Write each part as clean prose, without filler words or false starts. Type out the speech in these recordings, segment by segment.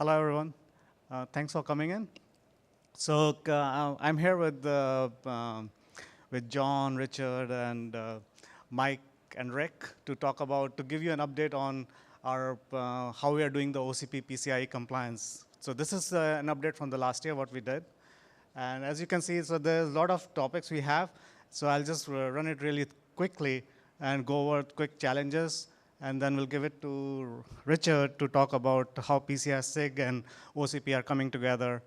Hello, everyone. Thanks for coming in. So I'm here with John, Richard, and Mike and Rick to give you an update on our how we are doing the OCP PCIe compliance. So this is an update from the last year, what we did. And as you can see, so there's a lot of topics we have. So I'll just run it really quickly and go over quick challenges. And then we'll give it to Richard to talk about how PCI-SIG and OCP are coming together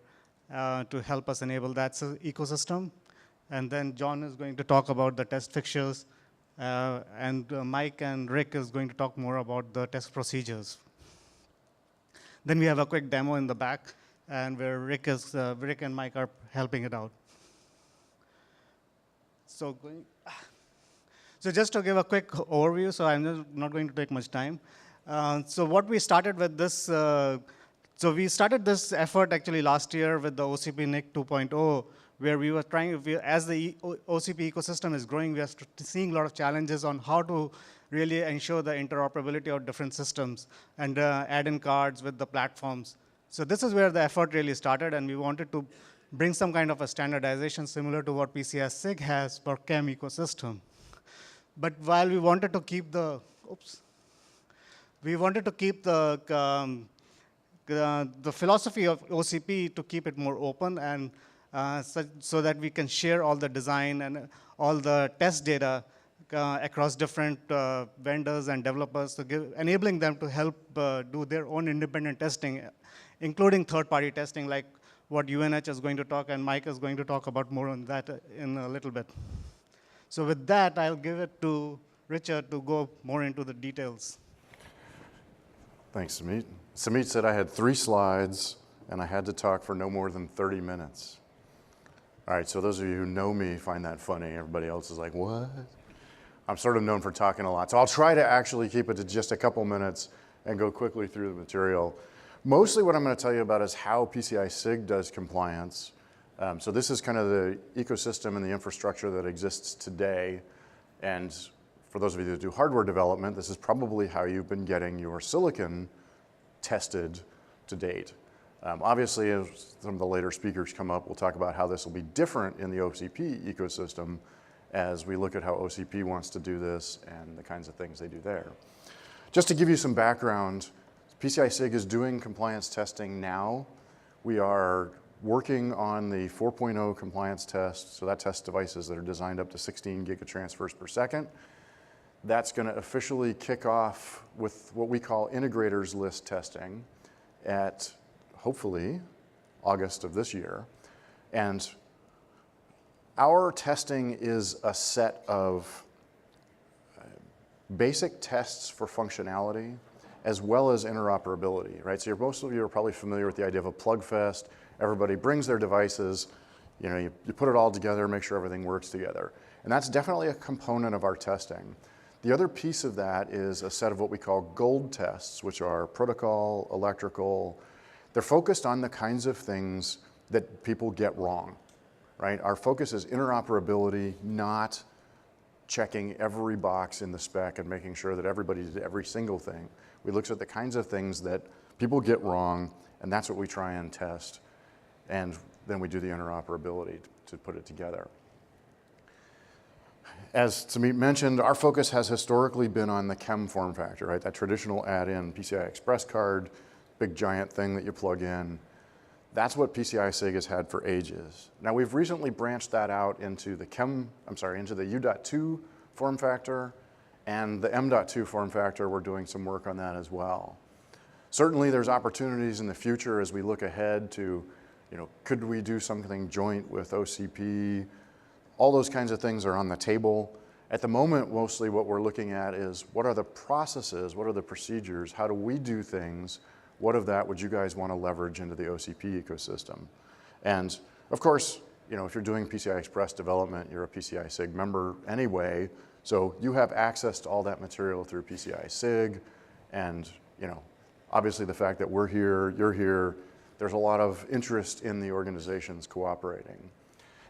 to help us enable that ecosystem. And then John is going to talk about the test fixtures. And Mike and Rick is going to talk more about the test procedures. Then we have a quick demo in the back, and where Rick and Mike are helping it out. So just to give a quick overview, so I'm not going to take much time. So what we started with this, so we started this effort actually last year with the OCP NIC 2.0, where we were trying, as the OCP ecosystem is growing, we are seeing a lot of challenges on how to really ensure the interoperability of different systems and add in cards with the platforms. So this is where the effort really started, and we wanted to bring some kind of a standardization similar to what PCI-SIG has for CAM ecosystem. But while we wanted to keep the, philosophy of OCP to keep it more open and so that we can share all the design and all the test data across different vendors and developers, enabling them to help do their own independent testing, including third-party testing, like what UNH is going to talk, and Mike is going to talk about more on that in a little bit. So with that, I'll give it to Richard to go more into the details. Thanks, Samit. Samit said I had 3 slides, and I had to talk for no more than 30 minutes. All right, so those of you who know me find that funny. Everybody else is like, what? I'm sort of known for talking a lot. So I'll try to actually keep it to just a couple minutes and go quickly through the material. Mostly what I'm going to tell you about is how PCI-SIG does compliance. So this is kind of the ecosystem and the infrastructure that exists today. And for those of you that do hardware development, this is probably how you've been getting your silicon tested to date. Obviously, as some of the later speakers come up, we'll talk about how this will be different in the OCP ecosystem as we look at how OCP wants to do this and the kinds of things they do there. Just to give you some background, PCI-SIG is doing compliance testing now. We are working on the 4.0 compliance test, so that tests devices that are designed up to 16 gigatransfers per second. That's going to officially kick off with what we call integrators list testing at hopefully August of this year. And our testing is a set of basic tests for functionality as well as interoperability, right? So most of you are probably familiar with the idea of a plug fest. Everybody brings their devices, you put it all together, make sure everything works together. And that's definitely a component of our testing. The other piece of that is a set of what we call gold tests, which are protocol, electrical. They're focused on the kinds of things that people get wrong, right? Our focus is interoperability, not checking every box in the spec and making sure that everybody did every single thing. We look at the kinds of things that people get wrong, and that's what we try and test. And then we do the interoperability to put it together. As Samit mentioned, our focus has historically been on the CHEM form factor, right? That traditional add-in PCI Express card, big giant thing that you plug in. That's what PCI-SIG has had for ages. Now we've recently branched that out into the into the U.2 form factor and the M.2 form factor. We're doing some work on that as well. Certainly there's opportunities in the future as we look ahead to, could we do something joint with OCP? All those kinds of things are on the table. At the moment, mostly what we're looking at is what are the processes, what are the procedures, how do we do things? What of that would you guys want to leverage into the OCP ecosystem? And of course, if you're doing PCI Express development, you're a PCI-SIG member anyway, so you have access to all that material through PCI-SIG, and obviously the fact that we're here, you're here, there's a lot of interest in the organizations cooperating.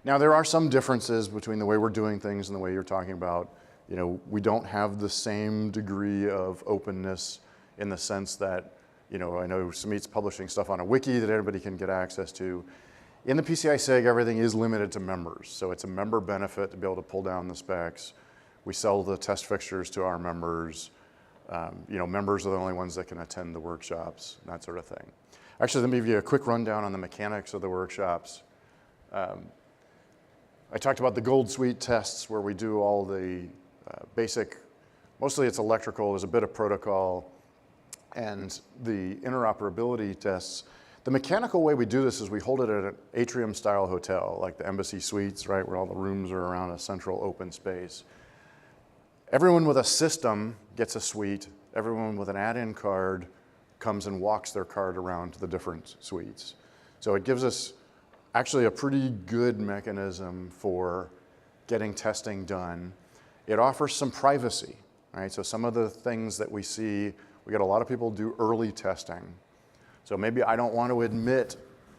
Now there are some differences between the way we're doing things and the way you're talking about. We don't have the same degree of openness in the sense that I know Sumit's publishing stuff on a wiki that everybody can get access to. In the PCI-SIG, everything is limited to members. So it's a member benefit to be able to pull down the specs. We sell the test fixtures to our members. Members are the only ones that can attend the workshops, and that sort of thing. Actually, let me give you a quick rundown on the mechanics of the workshops. I talked about the Gold Suite tests where we do all the basic, mostly it's electrical, there's a bit of protocol, and the interoperability tests. The mechanical way we do this is we hold it at an atrium-style hotel, like the Embassy Suites, right, where all the rooms are around a central open space. Everyone with a system gets a suite. Everyone with an add-in card comes and walks their card around to the different suites. So it gives us actually a pretty good mechanism for getting testing done. It offers some privacy, right? So some of the things that we see, we get a lot of people do early testing. So maybe I don't want to admit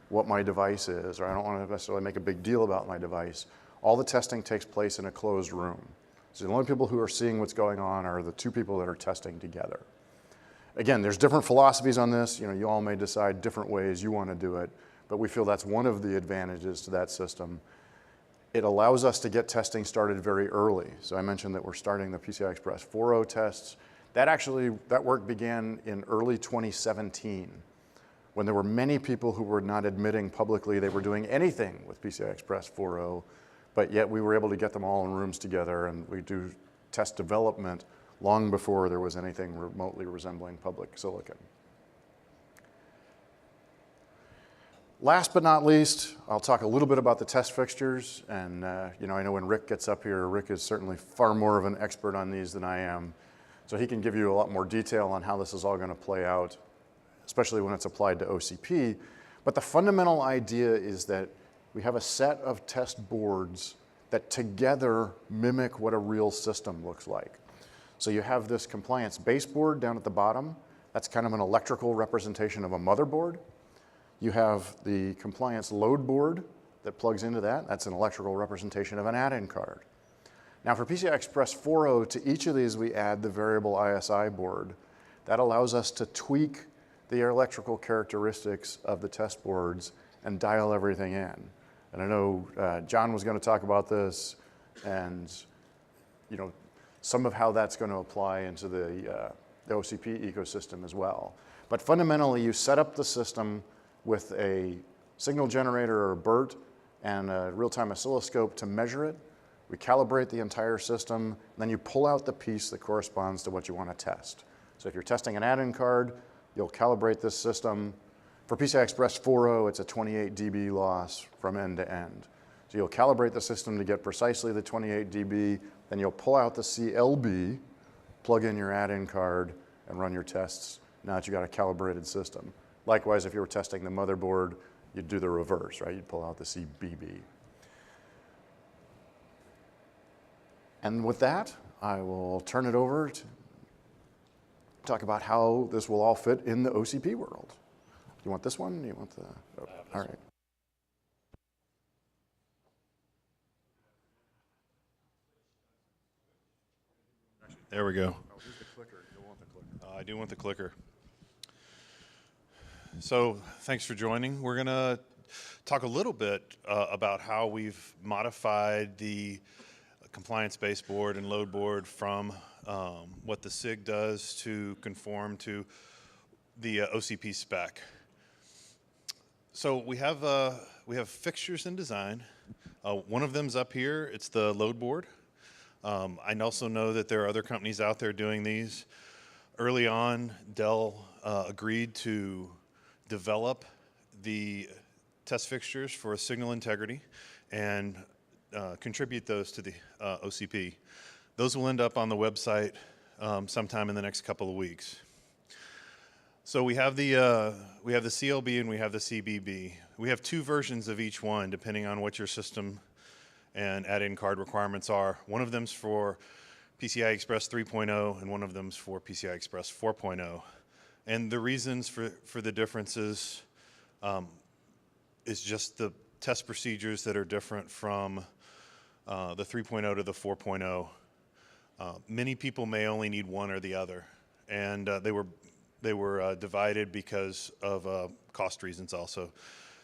what my device is, or I don't want to necessarily make a big deal about my device. All the testing takes place in a closed room. So the only people who are seeing what's going on are the two people that are testing together. Again, there's different philosophies on this. You all may decide different ways you want to do it, but we feel that's one of the advantages to that system. It allows us to get testing started very early. So I mentioned that we're starting the PCI Express 4.0 tests. That work began in early 2017, when there were many people who were not admitting publicly they were doing anything with PCI Express 4.0, but yet we were able to get them all in rooms together, and we do test development long before there was anything remotely resembling public silicon. Last but not least, I'll talk a little bit about the test fixtures, and I know when Rick gets up here, Rick is certainly far more of an expert on these than I am, so he can give you a lot more detail on how this is all going to play out, especially when it's applied to OCP. But the fundamental idea is that we have a set of test boards that together mimic what a real system looks like. So you have this compliance baseboard down at the bottom. That's kind of an electrical representation of a motherboard. You have the compliance load board that plugs into that. That's an electrical representation of an add-in card. Now for PCI Express 4.0, to each of these we add the variable ISI board. That allows us to tweak the electrical characteristics of the test boards and dial everything in. And I know John was going to talk about this, and some of how that's going to apply into the OCP ecosystem as well. But fundamentally, you set up the system with a signal generator or a BERT and a real-time oscilloscope to measure it. We calibrate the entire system, and then you pull out the piece that corresponds to what you want to test. So if you're testing an add-in card, you'll calibrate this system. For PCI Express 4.0, it's a 28 dB loss from end to end. So you'll calibrate the system to get precisely the 28 dB, then you'll pull out the CLB, plug in your add-in card, and run your tests. Now that you've got a calibrated system. Likewise, if you were testing the motherboard, you'd do the reverse, right? You'd pull out the CBB. And with that, I will turn it over to talk about how this will all fit in the OCP world. You want this one? You want the? Oh, all right. There we go. Oh, here's the clicker. You'll want the clicker. I do want the clicker. So thanks for joining. We're going to talk a little bit about how we've modified the compliance baseboard and load board from what the SIG does to conform to the OCP spec. So we have fixtures in design. One of them's up here. It's the load board. I also know that there are other companies out there doing these. Early on, Dell agreed to develop the test fixtures for signal integrity and contribute those to the OCP. Those will end up on the website sometime in the next couple of weeks. So we have the CLB and we have the CBB. We have two versions of each one depending on what your system and add-in card requirements are. One of them's for PCI Express 3.0 and one of them's for PCI Express 4.0. And the reasons for the differences is just the test procedures that are different from the 3.0 to the 4.0. Many people may only need one or the other. And they were They were divided because of cost reasons also.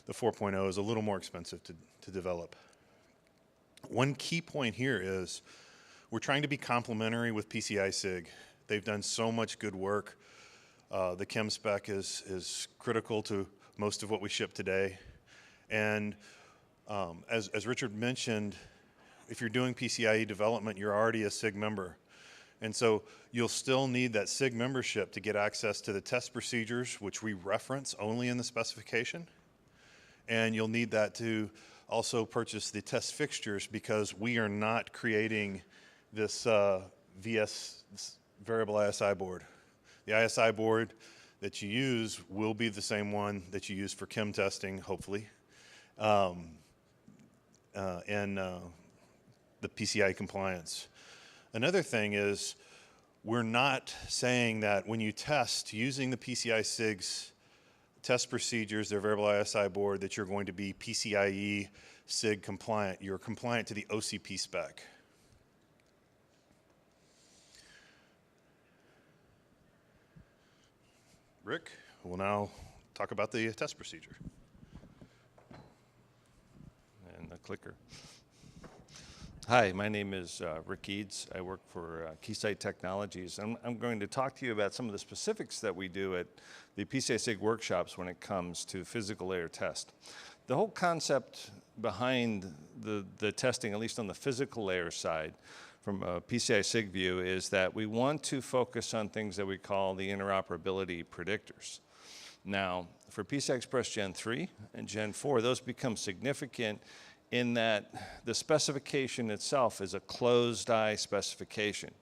The 4.0 is a little more expensive to develop. One key point here is we're trying to be complementary with PCI-SIG. They've done so much good work. The chem spec is critical to most of what we ship today. And as Richard mentioned, if you're doing PCIe development, you're already a SIG member. And so you'll still need that SIG membership to get access to the test procedures, which we reference only in the specification. And you'll need that to also purchase the test fixtures, because we are not creating this this variable ISI board. The ISI board that you use will be the same one that you use for chem testing, hopefully, and the PCI compliance. Another thing is, we're not saying that when you test using the PCI-SIG's test procedures, their variable ISI board, that you're going to be PCIe SIG compliant. You're compliant to the OCP spec. Rick will now talk about the test procedure. And the clicker. Hi, my name is Rick Eads. I work for Keysight Technologies. I'm going to talk to you about some of the specifics that we do at the PCI-SIG workshops when it comes to physical layer test. The whole concept behind the testing, at least on the physical layer side, from a PCI-SIG view, is that we want to focus on things that we call the interoperability predictors. Now, for PCI Express Gen 3 and Gen 4, those become significant in that the specification itself is a closed eye specification.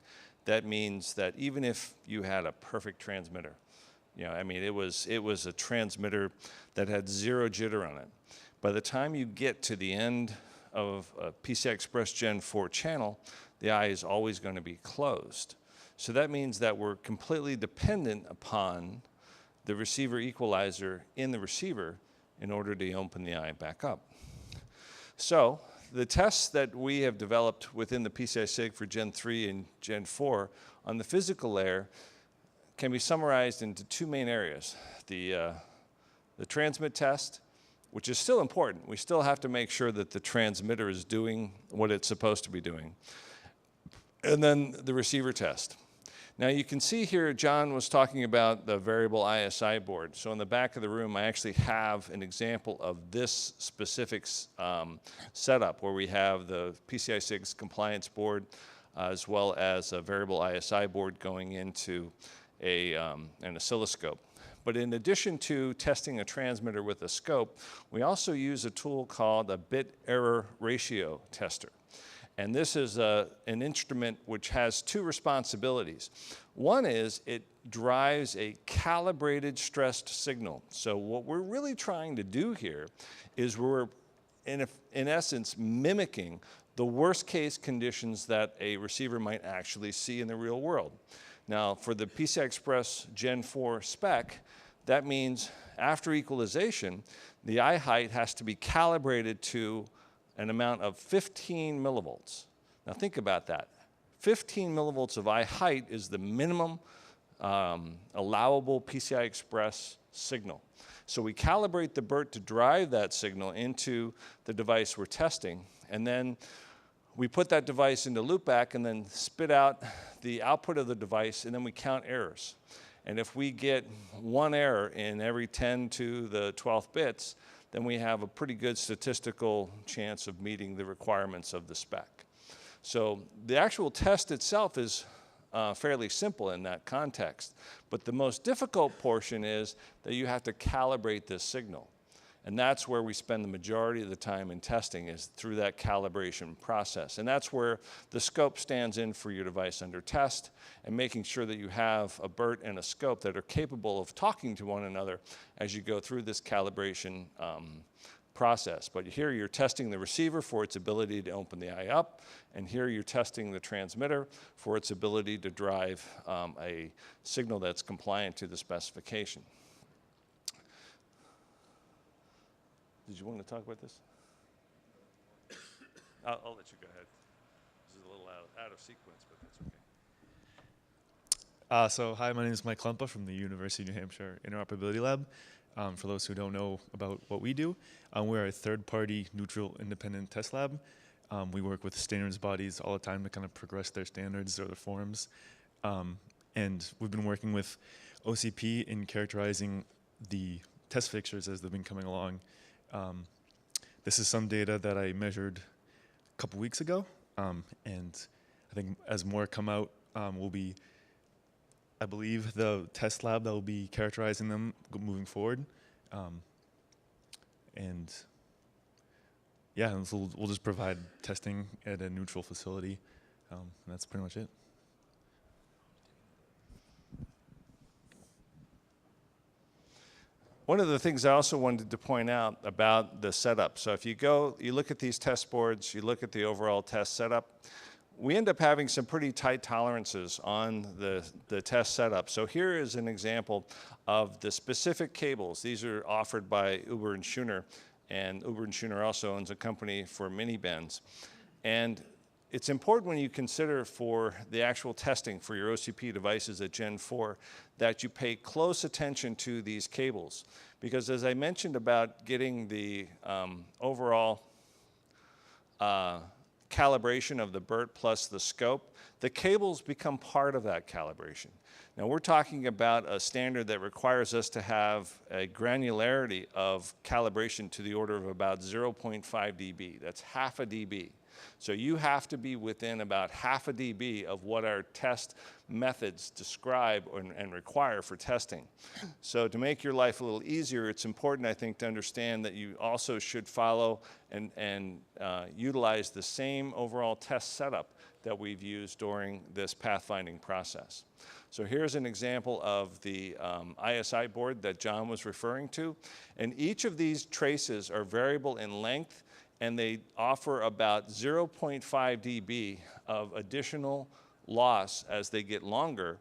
That means that even if you had a perfect transmitter, I mean, it was a transmitter that had zero jitter on it. By the time you get to the end of a PCI Express Gen 4 channel, the eye is always going to be closed. So that means that we're completely dependent upon the receiver equalizer in the receiver in order to open the eye back up. So the tests that we have developed within the PCI-SIG for Gen 3 and Gen 4 on the physical layer can be summarized into two main areas. The transmit test, which is still important. We still have to make sure that the transmitter is doing what it's supposed to be doing. And then the receiver test. Now you can see here, John was talking about the variable ISI board. So in the back of the room, I actually have an example of this specific setup where we have the PCI-SIG's compliance board as well as a variable ISI board going into an oscilloscope. But in addition to testing a transmitter with a scope, we also use a tool called a bit error ratio tester. And this is an instrument which has two responsibilities. One is it drives a calibrated stressed signal. So what we're really trying to do here is we're, in essence, mimicking the worst case conditions that a receiver might actually see in the real world. Now, for the PCI Express Gen 4 spec, that means after equalization, the eye height has to be calibrated to an amount of 15 millivolts. Now think about that. 15 millivolts of eye height is the minimum allowable PCI Express signal. So we calibrate the BERT to drive that signal into the device we're testing, and then we put that device into loopback and then spit out the output of the device, and then we count errors. And if we get one error in every 10 to the 12th bits, then we have a pretty good statistical chance of meeting the requirements of the spec. So the actual test itself is fairly simple in that context, but the most difficult portion is that you have to calibrate this signal. And that's where we spend the majority of the time in testing, is through that calibration process. And that's where the scope stands in for your device under test, and making sure that you have a BERT and a scope that are capable of talking to one another as you go through this calibration process. But here you're testing the receiver for its ability to open the eye up, and here you're testing the transmitter for its ability to drive a signal that's compliant to the specification. Did you want to talk about this? I'll let you go ahead. This is a little out of sequence, but that's Hi, my name is Mike Klumpa from the University of New Hampshire Interoperability Lab. For those who don't know about what we do, we're a third-party, neutral, independent test lab. We work with standards bodies all the time to kind of progress their standards or their forms. And we've been working with OCP in characterizing the test fixtures as they've been coming along. This is some data that I measured a couple weeks ago, and I think as more come out, we'll be, I believe, the test lab that will be characterizing them moving forward. And yeah, and so we'll just provide testing at a neutral facility. And that's pretty much it. One of the things I also wanted to point out about the setup, so if you look at these test boards, you look at the overall test setup, we end up having some pretty tight tolerances on the test setup. So here is an example of the specific cables. These are offered by Uber and Schooner, and Uber and Schooner also owns a company for mini bends. And it's important when you consider for the actual testing for your OCP devices at Gen 4 that you pay close attention to these cables. Because as I mentioned about getting the overall calibration of the BERT plus the scope, the cables become part of that calibration. Now we're talking about a standard that requires us to have a granularity of calibration to the order of about 0.5 dB. That's half a dB. So you have to be within about half a dB of what our test methods describe and require for testing. So to make your life a little easier, it's important, I think, to understand that you also should follow and utilize the same overall test setup that we've used during this pathfinding process. So here's an example of the ISI board that John was referring to. And each of these traces are variable in length, and they offer about 0.5 dB of additional loss as they get longer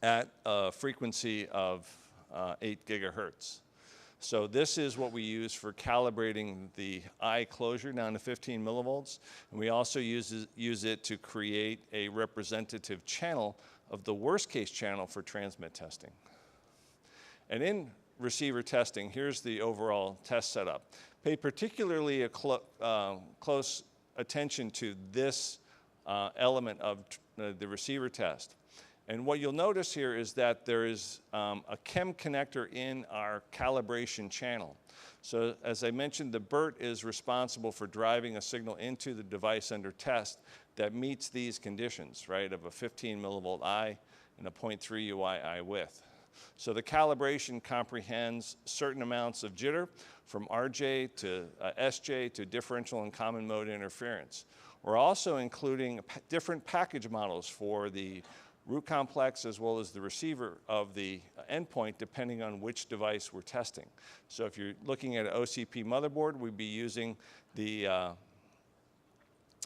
at a frequency of 8 gigahertz. So this is what we use for calibrating the eye closure down to 15 millivolts, and we also use it to create a representative channel of the worst case channel for transmit testing. And in receiver testing, here's the overall test setup. Pay particularly close attention to this element of the receiver test. And what you'll notice here is that there is a chem connector in our calibration channel. So as I mentioned, the BERT is responsible for driving a signal into the device under test that meets these conditions, right, of a 15 millivolt eye and a 0.3 UI eye width. So the calibration comprehends certain amounts of jitter from RJ to SJ to differential and common mode interference. We're also including different package models for the root complex as well as the receiver of the endpoint depending on which device we're testing. So if you're looking at an OCP motherboard, we'd be using the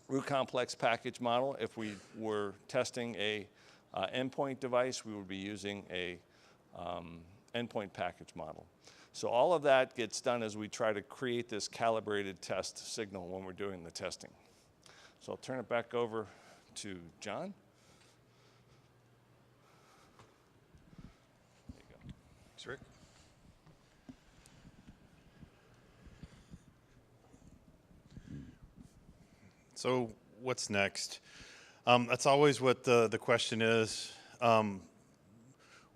root complex package model. If we were testing a endpoint device, we would be using a endpoint package model. So all of that gets done as we try to create this calibrated test signal when we're doing the testing. So I'll turn it back over to John. There you go. Thanks, Rick. So what's next? That's always what the question is.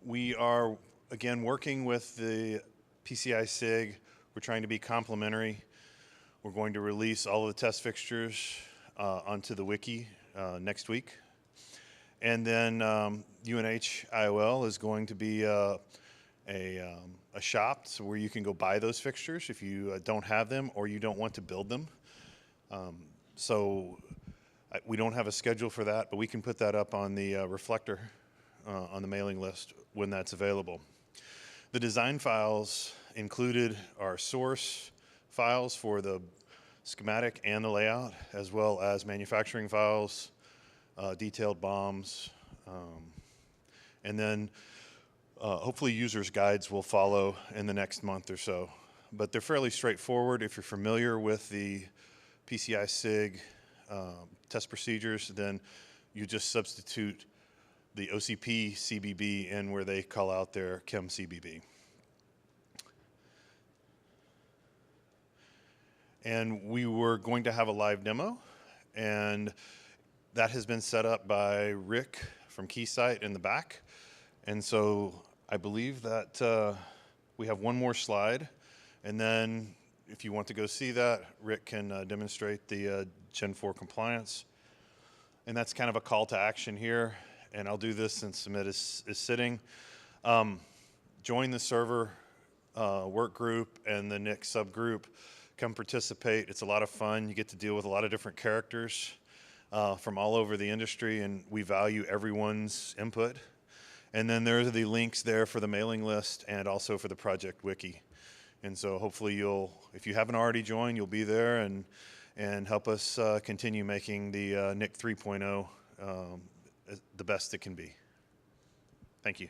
We are, again, working with the PCI-SIG. We're trying to be complementary. We're going to release all of the test fixtures onto the wiki next week. And then UNH IOL is going to be a shop where you can go buy those fixtures if you don't have them or you don't want to build them. So we don't have a schedule for that, but we can put that up on the reflector on the mailing list when that's available. The design files included are source files for the schematic and the layout, as well as manufacturing files, detailed BOMs, and then hopefully users' guides will follow in the next month or so. But they're fairly straightforward. If you're familiar with the PCI-SIG test procedures, then you just substitute the OCP CBB in where they call out their Chem CBB. And we were going to have a live demo, and that has been set up by Rick from Keysight in the back. And so I believe that we have one more slide, and then if you want to go see that, Rick can demonstrate the Gen 4 compliance. And that's kind of a call to action here, and I'll do this since Sumit is sitting. Join the server work group and the NIC subgroup. Come participate. It's a lot of fun. You get to deal with a lot of different characters from all over the industry, and we value everyone's input. And then there are the links there for the mailing list and also for the project wiki. And so hopefully you'll, if you haven't already joined, you'll be there and help us continue making the NIC 3.0 the best it can be. Thank you.